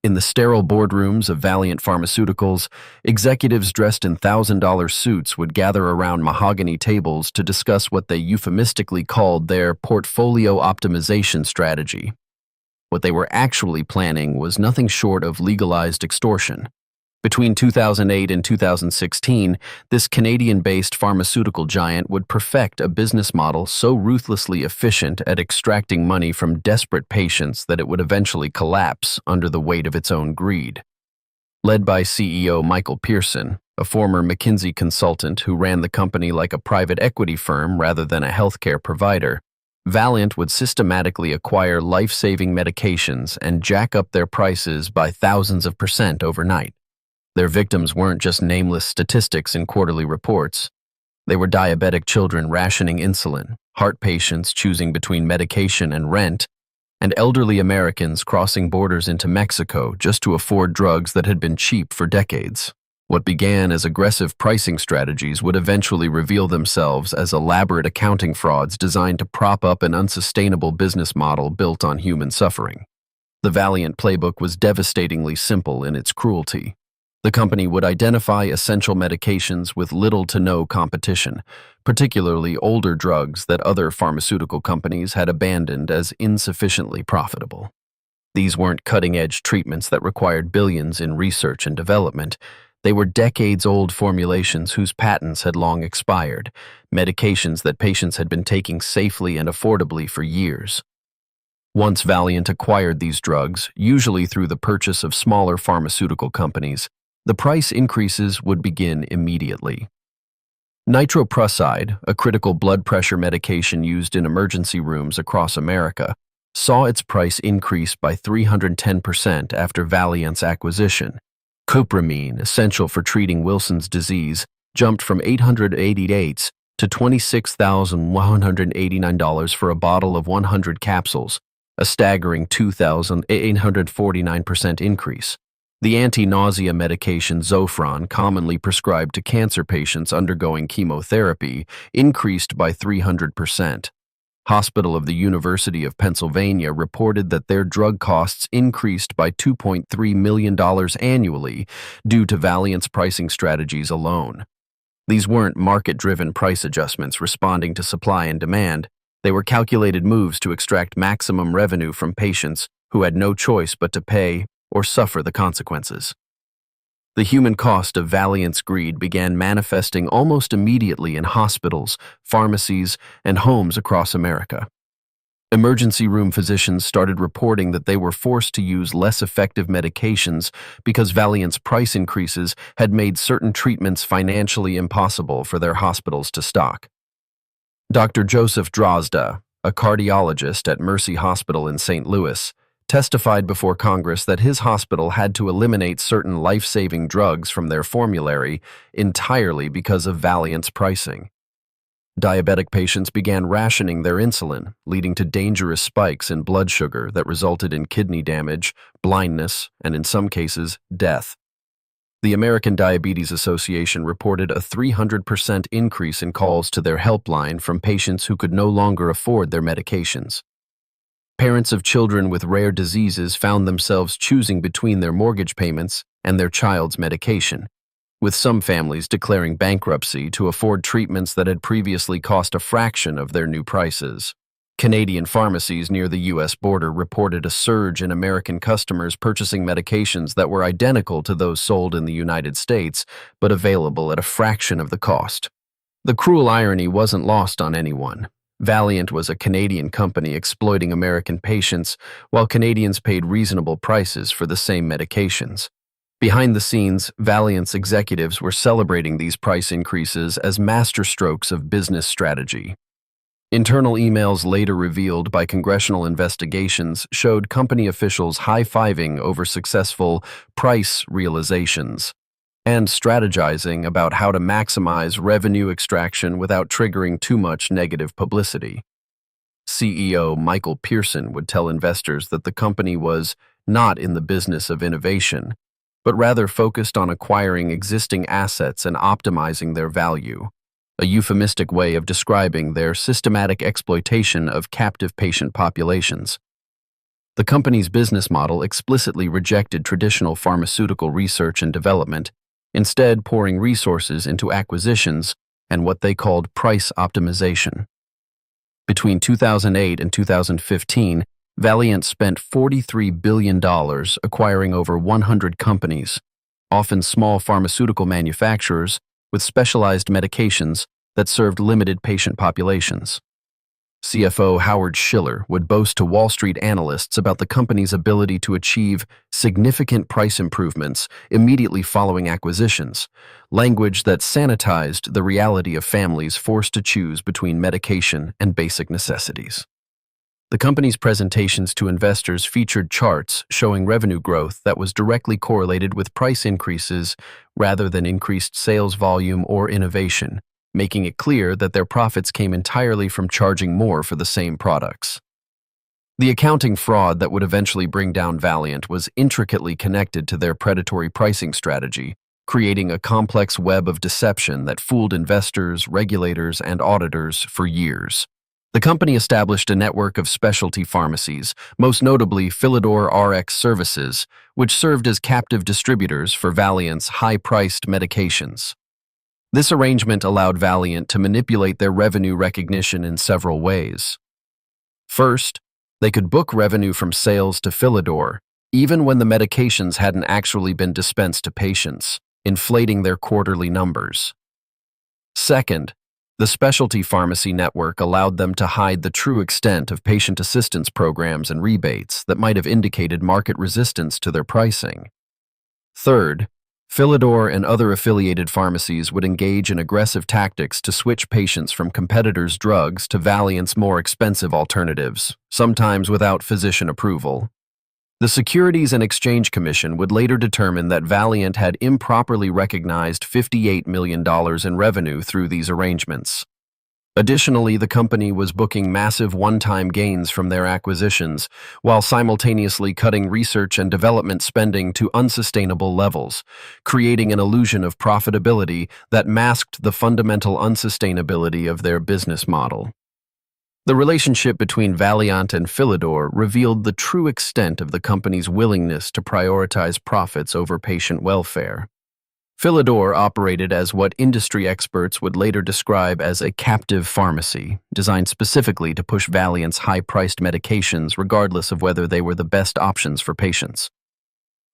In the sterile boardrooms of Valeant Pharmaceuticals, executives dressed in $1,000 suits would gather around mahogany tables to discuss what they euphemistically called their portfolio optimization strategy. What they were actually planning was nothing short of legalized extortion. Between 2008 and 2016, this Canadian-based pharmaceutical giant would perfect a business model so ruthlessly efficient at extracting money from desperate patients that it would eventually collapse under the weight of its own greed. Led by CEO Michael Pearson, a former McKinsey consultant who ran the company like a private equity firm rather than a healthcare provider, Valeant would systematically acquire life-saving medications and jack up their prices by thousands of % overnight. Their victims weren't just nameless statistics in quarterly reports. They were diabetic children rationing insulin, heart patients choosing between medication and rent, and elderly Americans crossing borders into Mexico just to afford drugs that had been cheap for decades. What began as aggressive pricing strategies would eventually reveal themselves as elaborate accounting frauds designed to prop up an unsustainable business model built on human suffering. The Valeant playbook was devastatingly simple in its cruelty. The company would identify essential medications with little to no competition, particularly older drugs that other pharmaceutical companies had abandoned as insufficiently profitable. These weren't cutting-edge treatments that required billions in research and development. They were decades-old formulations whose patents had long expired, medications that patients had been taking safely and affordably for years. Once Valeant acquired these drugs, usually through the purchase of smaller pharmaceutical companies, the price increases would begin immediately. Nitroprusside, a critical blood pressure medication used in emergency rooms across America, saw its price increase by 310% after Valeant's acquisition. Copramine, essential for treating Wilson's disease, jumped from $888 to $26,189 for a bottle of 100 capsules, a staggering 2,849% increase. The anti-nausea medication Zofran, commonly prescribed to cancer patients undergoing chemotherapy, increased by 300%. Hospital of the University of Pennsylvania reported that their drug costs increased by $2.3 million annually due to Valeant's pricing strategies alone. These weren't market-driven price adjustments responding to supply and demand. They were calculated moves to extract maximum revenue from patients who had no choice but to pay or suffer the consequences. The human cost of Valeant's greed began manifesting almost immediately in hospitals, pharmacies, and homes across America. Emergency room physicians started reporting that they were forced to use less effective medications because Valeant's price increases had made certain treatments financially impossible for their hospitals to stock. Dr. Joseph Drozda, a cardiologist at Mercy Hospital in St. Louis, testified before Congress that his hospital had to eliminate certain life-saving drugs from their formulary entirely because of Valeant's pricing. Diabetic patients began rationing their insulin, leading to dangerous spikes in blood sugar that resulted in kidney damage, blindness, and in some cases, death. The American Diabetes Association reported a 300% increase in calls to their helpline from patients who could no longer afford their medications. Parents of children with rare diseases found themselves choosing between their mortgage payments and their child's medication, with some families declaring bankruptcy to afford treatments that had previously cost a fraction of their new prices. Canadian pharmacies near the U.S. border reported a surge in American customers purchasing medications that were identical to those sold in the United States, but available at a fraction of the cost. The cruel irony wasn't lost on anyone. Valeant was a Canadian company exploiting American patients, while Canadians paid reasonable prices for the same medications. Behind the scenes, Valeant's executives were celebrating these price increases as masterstrokes of business strategy. Internal emails later revealed by congressional investigations showed company officials high-fiving over successful price realizations and strategizing about how to maximize revenue extraction without triggering too much negative publicity. CEO Michael Pearson would tell investors that the company was not in the business of innovation, but rather focused on acquiring existing assets and optimizing their value, a euphemistic way of describing their systematic exploitation of captive patient populations. The company's business model explicitly rejected traditional pharmaceutical research and development, instead pouring resources into acquisitions and what they called price optimization. Between 2008 and 2015, Valeant spent $43 billion acquiring over 100 companies, often small pharmaceutical manufacturers with specialized medications that served limited patient populations. CFO Howard Schiller would boast to Wall Street analysts about the company's ability to achieve significant price improvements immediately following acquisitions, language that sanitized the reality of families forced to choose between medication and basic necessities. The company's presentations to investors featured charts showing revenue growth that was directly correlated with price increases rather than increased sales volume or innovation, making it clear that their profits came entirely from charging more for the same products. The accounting fraud that would eventually bring down Valeant was intricately connected to their predatory pricing strategy, creating a complex web of deception that fooled investors, regulators, and auditors for years. The company established a network of specialty pharmacies, most notably Philidor RX Services, which served as captive distributors for Valeant's high-priced medications. This arrangement allowed Valeant to manipulate their revenue recognition in several ways. First, they could book revenue from sales to Philidor, even when the medications hadn't actually been dispensed to patients, inflating their quarterly numbers. Second, the specialty pharmacy network allowed them to hide the true extent of patient assistance programs and rebates that might have indicated market resistance to their pricing. Third, Philidor and other affiliated pharmacies would engage in aggressive tactics to switch patients from competitors' drugs to Valeant's more expensive alternatives, sometimes without physician approval. The Securities and Exchange Commission would later determine that Valeant had improperly recognized $58 million in revenue through these arrangements. Additionally, the company was booking massive one-time gains from their acquisitions, while simultaneously cutting research and development spending to unsustainable levels, creating an illusion of profitability that masked the fundamental unsustainability of their business model. The relationship between Valeant and Philidor revealed the true extent of the company's willingness to prioritize profits over patient welfare. Philidor operated as what industry experts would later describe as a captive pharmacy, designed specifically to push Valeant's high-priced medications regardless of whether they were the best options for patients.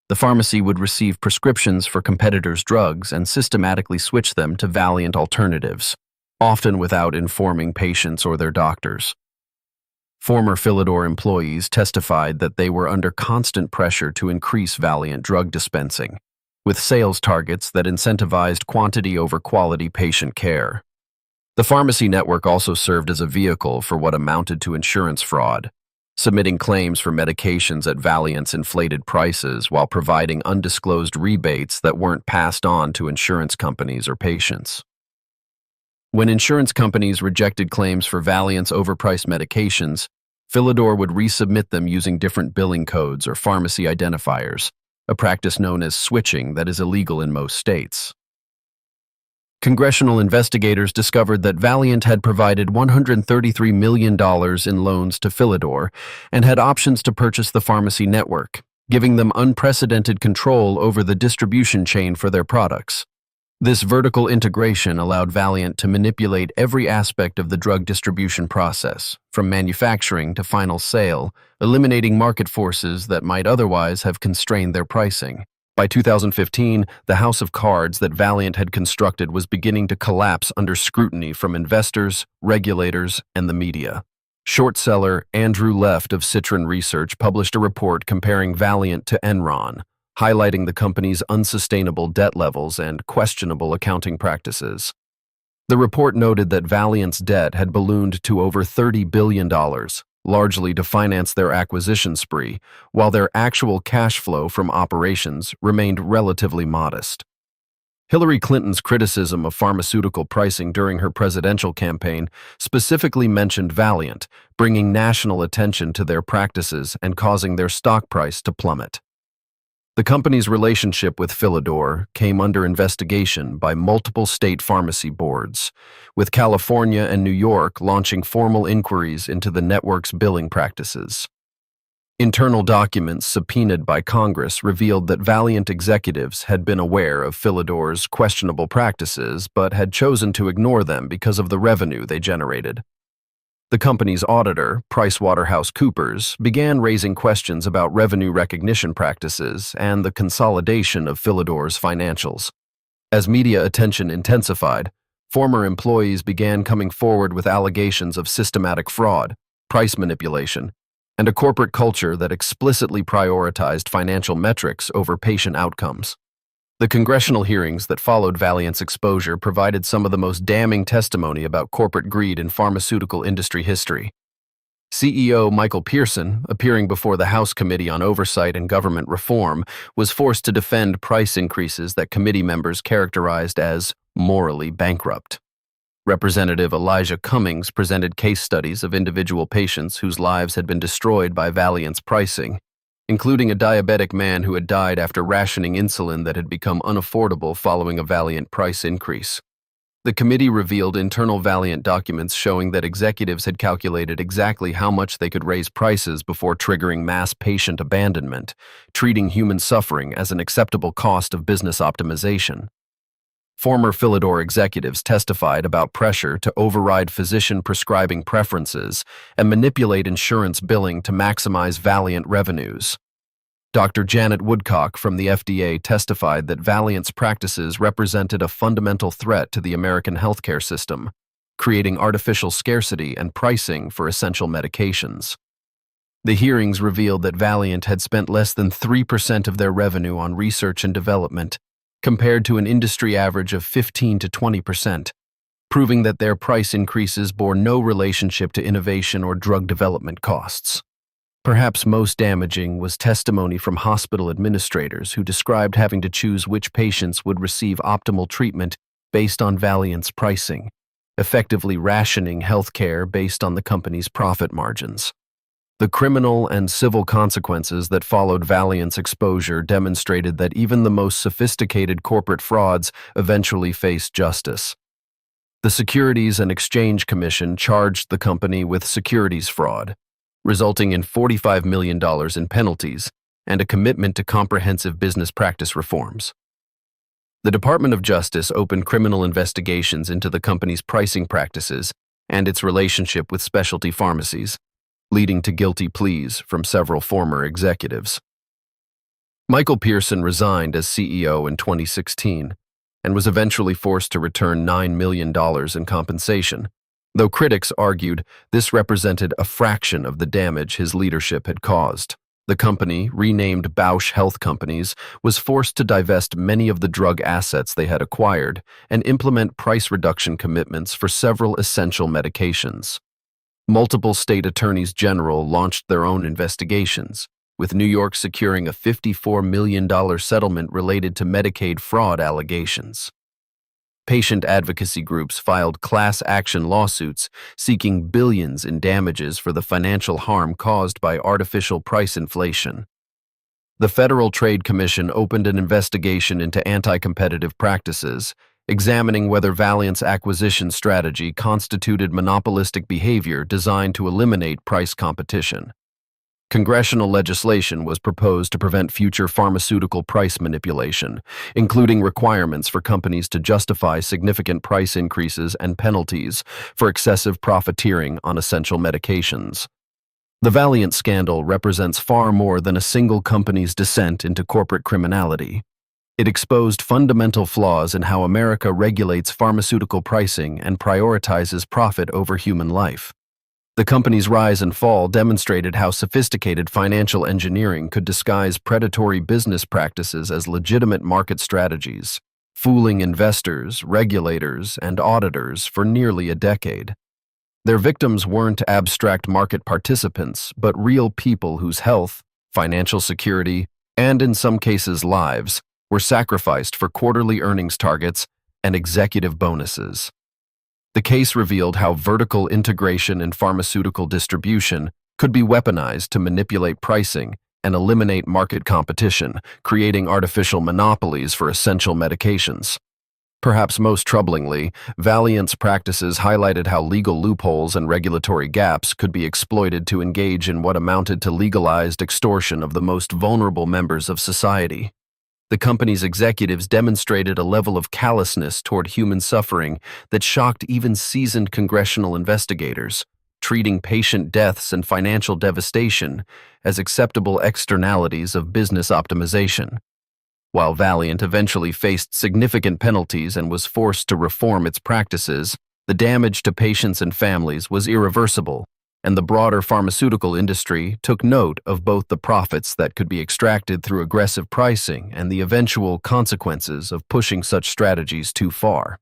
The pharmacy would receive prescriptions for competitors' drugs and systematically switch them to Valeant alternatives, often without informing patients or their doctors. Former Philidor employees testified that they were under constant pressure to increase Valeant drug dispensing, with sales targets that incentivized quantity over quality patient care. The pharmacy network also served as a vehicle for what amounted to insurance fraud, submitting claims for medications at Valeant's inflated prices while providing undisclosed rebates that weren't passed on to insurance companies or patients. When insurance companies rejected claims for Valeant's overpriced medications, Philidor would resubmit them using different billing codes or pharmacy identifiers, a practice known as switching that is illegal in most states. Congressional investigators discovered that Valeant had provided $133 million in loans to Philidor and had options to purchase the pharmacy network, giving them unprecedented control over the distribution chain for their products. This vertical integration allowed Valeant to manipulate every aspect of the drug distribution process, from manufacturing to final sale, eliminating market forces that might otherwise have constrained their pricing. By 2015, the house of cards that Valeant had constructed was beginning to collapse under scrutiny from investors, regulators, and the media. Short seller Andrew Left of Citron Research published a report comparing Valeant to Enron, highlighting the company's unsustainable debt levels and questionable accounting practices. The report noted that Valeant's debt had ballooned to over $30 billion, largely to finance their acquisition spree, while their actual cash flow from operations remained relatively modest. Hillary Clinton's criticism of pharmaceutical pricing during her presidential campaign specifically mentioned Valeant, bringing national attention to their practices and causing their stock price to plummet. The company's relationship with Philidor came under investigation by multiple state pharmacy boards, with California and New York launching formal inquiries into the network's billing practices. Internal documents subpoenaed by Congress revealed that Valeant executives had been aware of Philidor's questionable practices but had chosen to ignore them because of the revenue they generated. The company's auditor, PricewaterhouseCoopers, began raising questions about revenue recognition practices and the consolidation of Philidor's financials. As media attention intensified, former employees began coming forward with allegations of systematic fraud, price manipulation, and a corporate culture that explicitly prioritized financial metrics over patient outcomes. The congressional hearings that followed Valeant's exposure provided some of the most damning testimony about corporate greed in pharmaceutical industry history. CEO Michael Pearson, appearing before the House Committee on Oversight and Government Reform, was forced to defend price increases that committee members characterized as morally bankrupt. Representative Elijah Cummings presented case studies of individual patients whose lives had been destroyed by Valeant's pricing, including a diabetic man who had died after rationing insulin that had become unaffordable following a Valeant price increase. The committee revealed internal Valeant documents showing that executives had calculated exactly how much they could raise prices before triggering mass patient abandonment, treating human suffering as an acceptable cost of business optimization. Former Philidor executives testified about pressure to override physician prescribing preferences and manipulate insurance billing to maximize Valeant revenues. Dr. Janet Woodcock from the FDA testified that Valeant's practices represented a fundamental threat to the American healthcare system, creating artificial scarcity and pricing for essential medications. The hearings revealed that Valeant had spent less than 3% of their revenue on research and development, compared to an industry average of 15 to 20%, proving that their price increases bore no relationship to innovation or drug development costs. Perhaps most damaging was testimony from hospital administrators who described having to choose which patients would receive optimal treatment based on Valeant's pricing, effectively rationing healthcare based on the company's profit margins. The criminal and civil consequences that followed Valeant's exposure demonstrated that even the most sophisticated corporate frauds eventually faced justice. The Securities and Exchange Commission charged the company with securities fraud, resulting in $45 million in penalties and a commitment to comprehensive business practice reforms. The Department of Justice opened criminal investigations into the company's pricing practices and its relationship with specialty pharmacies, leading to guilty pleas from several former executives. Michael Pearson resigned as CEO in 2016 and was eventually forced to return $9 million in compensation, though critics argued this represented a fraction of the damage his leadership had caused. The company, renamed Bausch Health Companies, was forced to divest many of the drug assets they had acquired and implement price reduction commitments for several essential medications. Multiple state attorneys general launched their own investigations, with New York securing a $54 million settlement related to Medicaid fraud allegations. Patient advocacy groups filed class action lawsuits seeking billions in damages for the financial harm caused by artificial price inflation. The Federal Trade Commission opened an investigation into anti-competitive practices, examining whether Valeant's acquisition strategy constituted monopolistic behavior designed to eliminate price competition. Congressional legislation was proposed to prevent future pharmaceutical price manipulation, including requirements for companies to justify significant price increases and penalties for excessive profiteering on essential medications. The Valeant scandal represents far more than a single company's descent into corporate criminality. It exposed fundamental flaws in how America regulates pharmaceutical pricing and prioritizes profit over human life. The company's rise and fall demonstrated how sophisticated financial engineering could disguise predatory business practices as legitimate market strategies, fooling investors, regulators, and auditors for nearly a decade. Their victims weren't abstract market participants, but real people whose health, financial security, and in some cases lives, were sacrificed for quarterly earnings targets and executive bonuses. The case revealed how vertical integration in pharmaceutical distribution could be weaponized to manipulate pricing and eliminate market competition, creating artificial monopolies for essential medications. Perhaps most troublingly, Valeant's practices highlighted how legal loopholes and regulatory gaps could be exploited to engage in what amounted to legalized extortion of the most vulnerable members of society. The company's executives demonstrated a level of callousness toward human suffering that shocked even seasoned congressional investigators, treating patient deaths and financial devastation as acceptable externalities of business optimization. While Valeant eventually faced significant penalties and was forced to reform its practices, the damage to patients and families was irreversible, and the broader pharmaceutical industry took note of both the profits that could be extracted through aggressive pricing and the eventual consequences of pushing such strategies too far.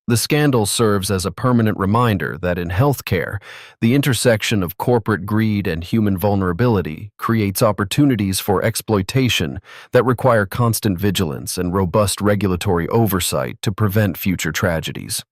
The scandal serves as a permanent reminder that in healthcare, the intersection of corporate greed and human vulnerability creates opportunities for exploitation that require constant vigilance and robust regulatory oversight to prevent future tragedies.